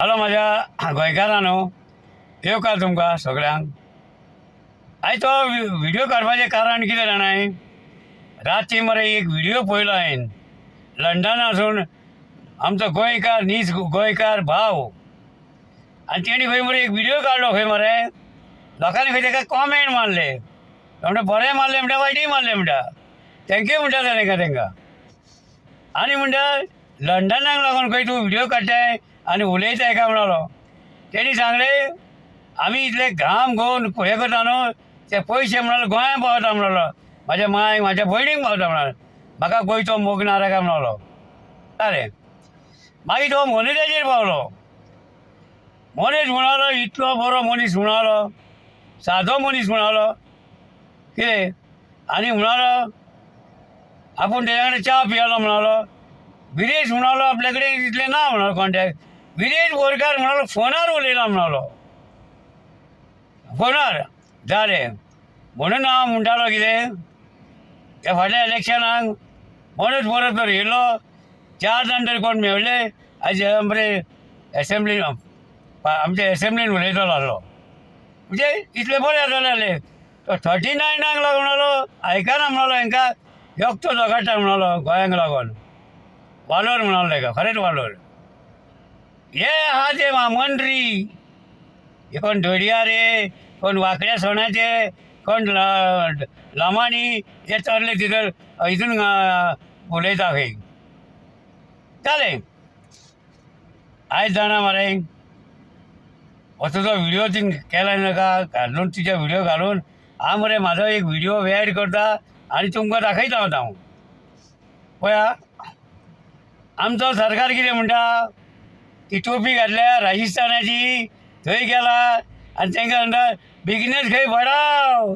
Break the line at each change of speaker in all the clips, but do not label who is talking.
Hello माझ्या गोंयकारांनो, येवकार तुमकां सगळ्यांक. आयज तो व्हिडिओ काडपाचें कारण कितें जाणाय, रातची मरे एक व्हिडिओ पळयलो हांवें. लंडनासून आमचो गोंयकार नीज गोंयकार भाव, आनी तेणी खंय मरे एक व्हिडिओ काडलो खंय मरे. लोकांनी खंय ताका कॉमेंट मारले, म्हणटा बरें मारलें म्हणटा वायटूय मारलें म्हणटा. थँक्यू म्हणटा तांकां. आनी म्हणटा लंडनाक लागून खंय तूं व्हिडिओ काडटाय आनी उलयताय काय म्हणलो. तेणी सांगलें आमी इतले घाम घोवन हें करता न्हू, ते पयशे म्हणलो गोंयांत पावता म्हणलो. म्हाज्या मांयक म्हाज्या भयणीक पावता म्हणलो. म्हाका गोंयचो मोग ना रे काय म्हणलो. अरे मागीर तो मनीसाचेर पावलो. मनीस म्हणालो, इतलो बरो मनीस म्हणालो, सादो मनीस म्हणालो कितें, आनी म्हणालो आपूण तेज्या कडेन च्या पियेलो म्हणालो. विरेश म्हणालो आपल्या कडेन इतले ना म्हणालो कॉन्टॅक्ट. विरेश बोरकार म्हणालो फोनार उलयला म्हणालो, फोनार जालें म्हणून हांव म्हणटालो कितें, त्या फाटल्या इलेक्शनाक मनीस परत तर येयलो, 4 जाण तरी कोण मेळ्ळे. आयज मरे एसेंब्लीन आमच्या एसेंब्लीन उलयतालो आहलो, म्हणजे इतले बरें जाताले आहले. तो 39 लागून म्हणलो आयकना म्हणलो हांकां योक्तो झगडटा म्हणलो गोंयांक लागून. वालोर म्हणालो ताका, खरेंच वालोर. हे आहा ते मंत्री, हे कोण धोडयारे, कोण वांकड्या सोण्याचे, कोण लमाणी, हे चरले तिथं हितून उलयता खंय. जालें आयज जाणा मरे हो तुजो व्हिडिओ थिंग केला नाका घालून, तुजे व्हिडिओ घालून हांव मरे म्हाजो एक व्हिडिओ एड करता आनी तुमकां दाखयता वता हांव. पळया आमचो सरकार कितें म्हणटा, ती टोपी घातल्या राजस्थानाची, थंय गेला आनी तांकां म्हणटा बिजनेस खंय बढाव,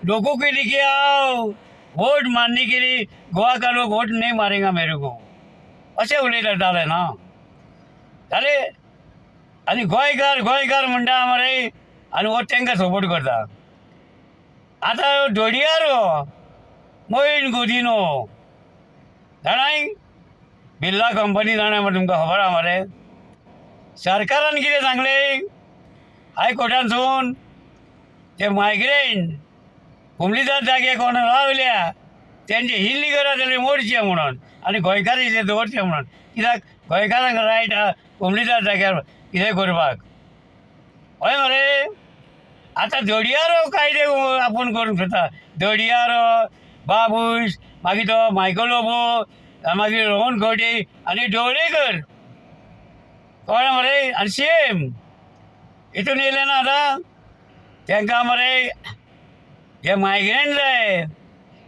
लोगों के लेके आओ, वोट मारने के लिए गोवा का लोग वोट नहीं मारेगा मेरे को, अशें उलयता जालें ना. जालें आनी गोंयकार गोंयकार म्हणटा मरे आनी हो तांकां सपोर्ट करता. आतां धोडयारो मोईन गुदिनो जाणाय, बिर्ला कंपनी जाणा मरे, तुमकां खबर आहा मरे. सरकारान कितें सांगलें हायकोर्टानसून, ते मायग्रेंट कुंबलीदार जागे कोण रावल्या तेंचे इल्लीगल जाल्यार मोडचे म्हणून आनी गोंयकारांचे दवरचे म्हणून. कित्याक गोंयकारांक रायट आहा कुंबलीदार जाग्यार कितें करपाक. हय मरे आतां धोडयारो कायदे आपूण करूंक सोदता. धोडयारो, बाबूश, मागीर तो मायकल लोबो, मागीर रोहन खंवटे आनी ढवळेकर, कळ्ळें मरे. आनी सेम हितून येयले ना आतां तांकां मरे हे मायग्रेंट जाय,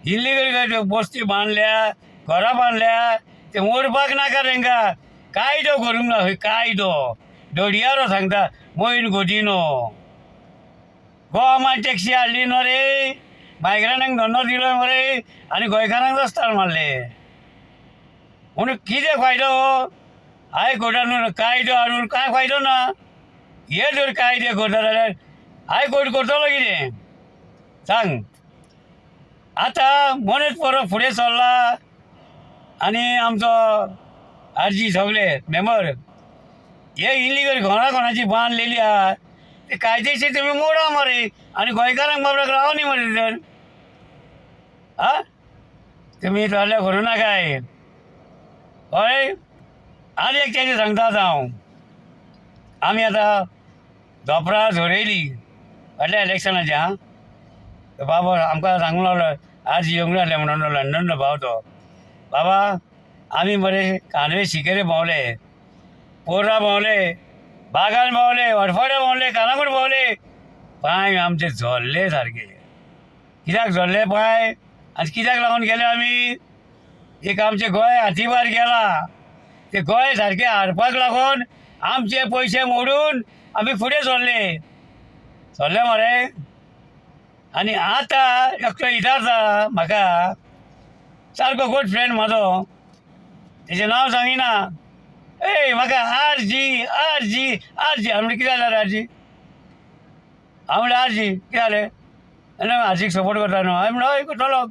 इल्लीगल बस्ती बांदल्या, घरां बांदल्या, ते मोडपाक नाका तांकां. कायदो करूंक ना खंय कायदो. धोडयारो सांगता मोईन गुदिनो, गोवामान टॅक्सी हाडली न्हू रे, मायग्रेंटांक धंदो दिलो मरे आनी गोंयकारांक रस्त्यार मारले. म्हणून कितें फायदो हो हायकोर्टान कायदो हाडून, कांय फायदो ना. हे जर कायदे करता जाल्यार हायकोर्ट करतलो कितें सांग. आतां मनीस परत फुडें सरला आनी आमचो आरजी सगळे मेंबर हे इल्लीगल घरां कोणाची बांदलेली आहा ते कायदेशीर तुमी मोडा मरे आनी गोंयकारांक बाबड्याक राव न्ही मरे तर. आं तुमी तसलें करूं नाकाय. हय आनी एक तेजें सांगता आतां हांव. आमी आतां धोपरा झोरयली फाटल्या इलेक्शनाची. आं बाबा आमकां सांगूंक लागलो आज येवंक नासलें म्हणून लंडनलो भाव तो. बाबा आमी मरे कानवे शिकेरे भोंवले, पोरा भोंवले, बागान भोंवले, वडफोड्या भोंवले, कानाकोट भोंवले, पांय आमचे झोल्ले सारके. कित्याक झोल्ले पांय आनी कित्याक लागून गेले आमी, एक आमचें गोंय हातीभार गेला. ते गोंय सारकें हाडपाक लागून आमचे पयशे मोडून आमी फुडें सरले मरे. आनी आतां एकटो विचारता म्हाका, सारको गुड फ्रेंड म्हाजो, तेजें नांव सांगिना, ए म्हाका आरजी आरजी आरजी. हांव म्हणलें कितें जाल्यार आरजी, हांव म्हणलें आरजी कितें जालें, आनी आरजीक सपोर्ट करता न्हू. हांवें म्हणलें हय करतलो,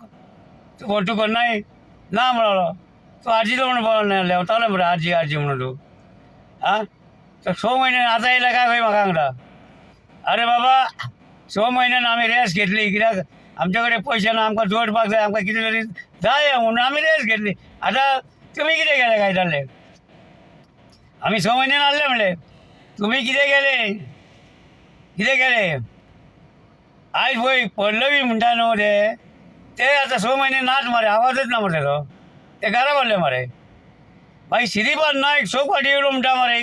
तूं करनाय ना म्हणलो. तूं आरजीचो म्हणून लेवतालो मरे आरजी आरजी म्हणून तूं. आं तर 6 म्हयने आतां येयला काय खंय म्हाका सांगता. अरे बाबा 6 म्हयन्यान आमी रेस्ट घेतली, कित्याक आमचे कडेन पयशे ना, आमकां जोडपाक जाय, आमकां कितें तरी जाय म्हणून आमी रेस्ट घेतली. आतां तुमी कितें केलें काय जाल्लें, आमी 6 म्हयने नासले म्हणले, तुमी कितें केलें, कितें केलें. आयज पळय पल्लवी म्हणटा न्हू ते आतां 6 म्हयने नाच मरे, आवाजच ना मरे तो, ते घरा पडले मरे. मागीर श्रीपाद नायक 6 फावटी येयलो म्हणटा मरे,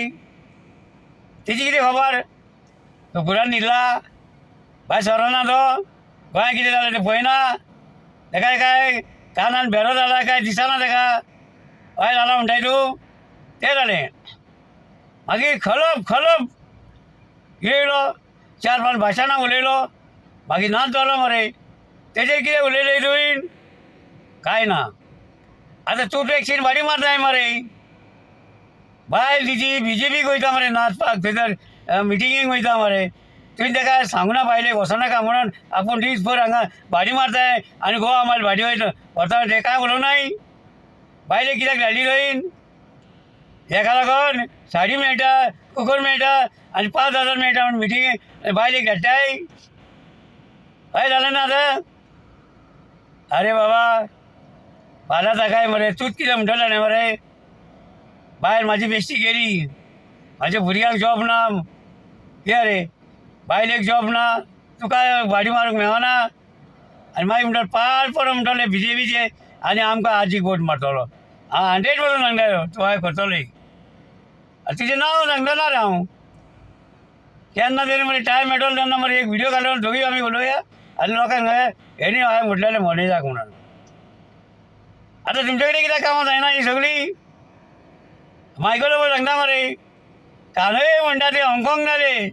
तेजी कितें खबर. तो घरान न्हिदला, भायर सरना तो, गोंयांत कितें जालें तें पळयना, तेका काय कानान भेरो जाला काय दिसना तेका, काय जाला म्हणटाय तूं, तें जालें. मागीर खलप येयलो, 4-5 भाशणां उलयलो, मागीर नाच जालो मरे. तेजेर कितें उलयलें तुवें, काय ना. आतां तूं टॅक्सीन भाडी मारताय मरे, बायल तिची BJPक वयता मरे नाचपाक, थंयसर मिटिंगेक वयता मरे. तुवें तेका सांगूना बायलेक वचनाका म्हणून, आपूण दीसभर हांगा भाडी मारताय आनी गोवा मायल भाडी वता तें काय उलोवनाय. बायलेक कित्याक धाडली थंय, हेका लागोन साडी मेळटा, कुकर मेळटा आनी 5,000 मेळटा म्हणून मिटिंगेक बायलेक धाडटाय. काय जालें ना आतां. अरे बाबा फाल्यां ताकाय मरे, तूंच कितें म्हणटलें न्ही मरे. बायल म्हाजी बेश्टी गेली, म्हाज्या भुरग्यांक जॉब ना, कितें रे बायलेक जॉब ना, तुका भाडी मारूंक मेळना. आनी मागीर म्हणटा पाड पडो म्हणटले BJPचे आनी आमकां आजीक वोट मारतलो. हांव 100% सांगता तूं हांवें करतलो. तुजें नांव सांगतना रे हांव. केन्ना तरी मरे टायम मेळटलो तेन्ना मरे एक व्हिडियो काडून दोगूय आमी उलोवया आनी लोकांक हेणी हांवें म्हटलेलें म्हणयजाक म्हणून. आतां तुमचे कडेन कित्याक कामां जायना ही सगळीं. मायकल पळय सांगता मरे, कानय म्हणटा ते हाँगकाँग जाले,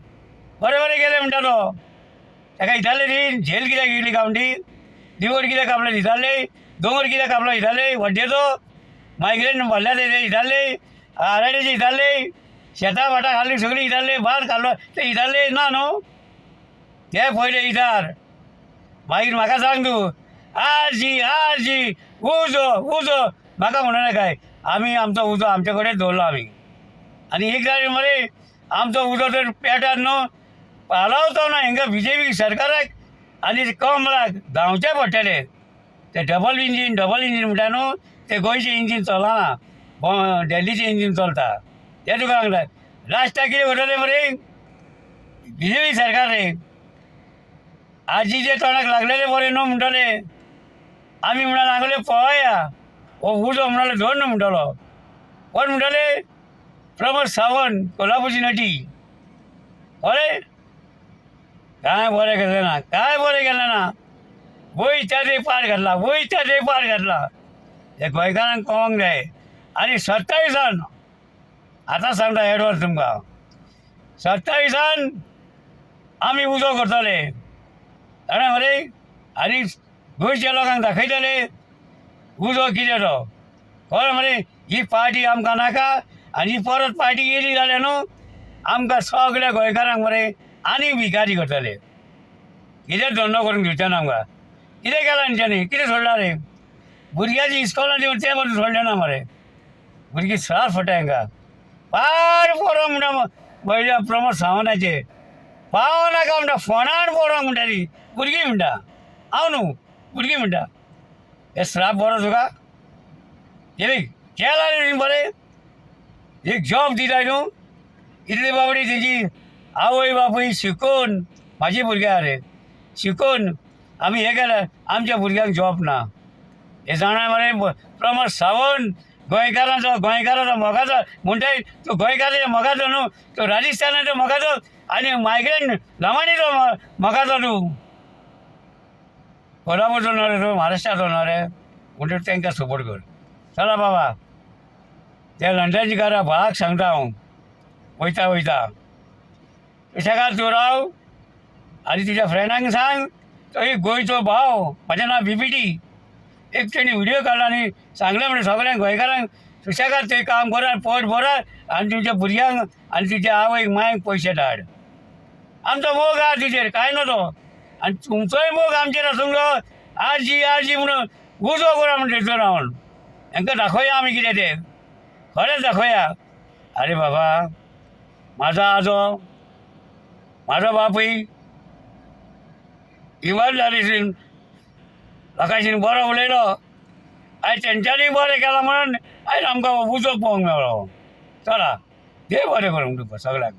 बरें गेले म्हणटा तो. ताका हिताले न्ही, झेल कित्याक येयली गांवठी, दिवड कित्याक कापले दिताले, दोंगर कित्याक कापलो हिताले, वड्डेचो मायग्रेन भरल्या तेजे हिताले, आराडेचे हिताले, शेतां भाटां खाल्ली सगळीं हिताले, भात खाल्लो ते हिताले ना न्हू. ते पयले हितार. मागीर म्हाका सांग तूं, आरजी उजो म्हाका म्हणना काय. आमी आमचो उजो आमचे कडेन दवरलो आमी. आनी एक जालें मरे, आमचो उजो तर पेटार न्हू पालवतो ना हांकां BJP सरकाराक आनी कमलाक धांवचें पडटलें. ते डबल इंजीन म्हणटा न्हू, ते गोंयचें इंजीन चलना, दिल्लीचें इंजीन चलता. तें तुका सांगता. लास्टाक कितें करतलें मरे BJP सरकार रे. आजीचे तोंडाक लागलेले बरें न्हू म्हणटले, आमी म्हणून लागले पळया हो उजो म्हणले धर न्हू म्हणटलो. कोण म्हणटले प्रमोद सावंत, कोल्हापूरची नटी. बरें काय बरें केलें ना, काय बरें केलें ना. वयता ते पाड घातला, हे गोंयकारांक कळोंक जाय. आनी 27 आतां सांगता एडवान्स तुमकां, 27 आमी उजो करतले जाणा मरे. आनी गोंयच्या लोकांक दाखयतले उजो कितें तो. कळ्ळें मरे. ही पार्टी आमकां नाका आनी ही परत पार्टी येयली जाल्यार न्हू आमकां सगळ्या गोंयकारांक मरे आनी भिकारी करतले. कितें धंदो करून दिवचे ना आमकां. कितें केलां तेंच्यांनी, कितें सोडलां रे. भुरग्यांची इस्कॉलां दिवन तें बरें सोडलें ना मरे. भुरगीं सरार फटाय हांकां. पाड पोरो म्हणटा प्रमोद सावंताचे, पावो नाका म्हणटा, फोंडार पोरो म्हणटा ती भुरगीं म्हणटा. हांव न्हू भुरगीं म्हणटा. हे श्राप बरो तुका. कितें केलां रे बरें. एक जॉब दिताय न्हू. इतली बाबडी तेजी आवय बापूय शिकून, म्हाजी भुरग्यां रे शिकून आमी हें केलें, आमच्या भुरग्यांक जॉब ना. हे जाणा मरे प्रमोद सावंत गोंयकाराचो मोगाचो म्हणटाय. तो गोंयकाराच्या मोगाचो न्हू, तो राजस्थानाचो मोगाचो आनी मायग्रेन लमाणीचो मोगाचो तूं. कोल्हापूरचो न्हू रे तूं, महाराष्ट्राचो न्हू रे. म्हणटकीर तांकां सपोर्ट कर. चला बाबा त्या लंडनची कारा भाग सांगता हांव. वयता सुशेगाद तूं राव आनी तुज्या फ्रेंडांक सांग. तो एक गोंयचो भाव, म्हाजें नांव BPT. एक तेणी व्हिडियो काडला आनी सांगलें म्हणून सगळ्यांक गोंयकारांक सुशेगाद थंय काम करात, पोट भरात आनी तुमच्या भुरग्यांक आनी तुज्या आवयक मायक पयशे धाड. आमचो मोग आहा तुजेर, काय न्हू तो. आनी तुमचोय मोग आमचेर आसूंक जाय. आरजी म्हणून उजो करा म्हणून थंयसर रावन हांकां दाखोवया आमी कितें तें खरेंच दाखोवया. अरे बाबा म्हाजो आजो म्हाजो बापूय इमानदारीशीन लोकांशीन बरो उलयलो आयज तेंच्यांनी बरें केलां म्हणून आयज आमकां उजो पळोवंक मेळ्ळो. चला देव बरें करूंक तुका सगळ्यांक.